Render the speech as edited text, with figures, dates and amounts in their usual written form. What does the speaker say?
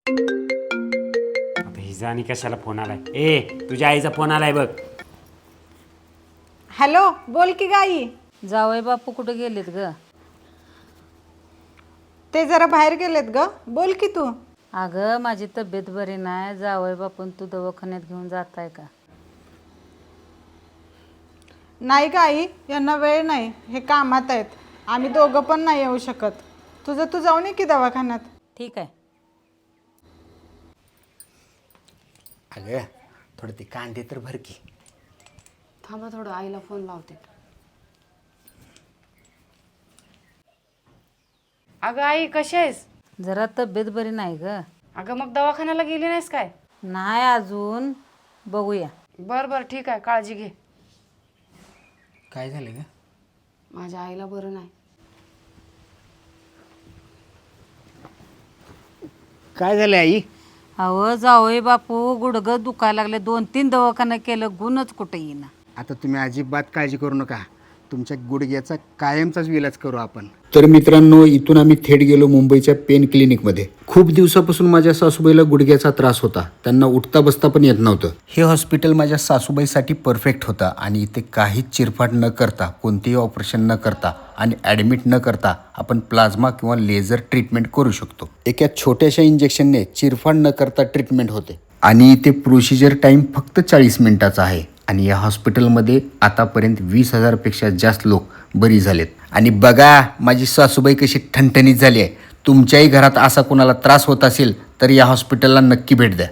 आता हिजा आणि कशाला फोन आलाय? ए तुझ्या आईचा फोन आलाय बघ. हॅलो, बोल की गाई. जावई बापू कुठे गेलेत ग? ते जरा बाहेर गेलेत ग. बोल की तू. अगं माझी तब्येत बरी नाही, जावई बापून तू दवाखान्यात घेऊन जाताय का? नाही गाई, यांना वेळ नाही, हे कामात आहेत. आम्ही दोघं पण नाही येऊ शकत. तुझं तू जाऊन ये की दवाखान्यात. ठीक आहे. अगं थोडं ते कांदे तर भर की. थांबा थोडं, आईला फोन लावते. अगं आई कशी आहेस? जरा तब्येत बरी नाही ग. अगं मग दवाखान्याला गेली नाहीस काय? नाही अजून, बघूया. बरं बरं ठीक आहे, काळजी घे. काय झालं ग? माझ्या आईला बरं नाही. काय झालं आई? अहो जावई बापू गुडघं दुखायला लागले, 2-3 दवाखाना केलं, गुणच कुठे येईना. आता तुम्ही अजिबात काळजी करू नका. तुमच्या गुडघ्याचा कायमचाच इलाज करू आपण. तर मित्रांनो, इथून आम्ही थेट गेलो मुंबईच्या पेन क्लिनिकमध्ये. खूप दिवसापासून माझ्या सासूबाईला गुडघ्याचा त्रास होता. त्यांना उठता बसता पण येत नव्हतं. हे हॉस्पिटल माझ्या सासूबाईसाठी परफेक्ट होतं आणि इथे काहीच चिरफाड न करता, कोणतेही ऑपरेशन न करता आणि ॲडमिट न करता आपण प्लाझ्मा किंवा लेझर ट्रीटमेंट करू शकतो. एका छोट्याशा इंजेक्शनने चिरफाड न करता ट्रीटमेंट होते आणि इथे प्रोसिजर टाईम फक्त 40 मिनिटाचा आहे. आणि या हॉस्पिटलमध्ये आतापर्यंत 20,000 पेक्षा जास्त लोक बरी झालेत. आणि बघा माझी सासूबाई कशी ठणठणीत झाली आहे. तुमच्याही घरात असा कोणाला त्रास होत असेल तर या हॉस्पिटलला नक्की भेट द्या.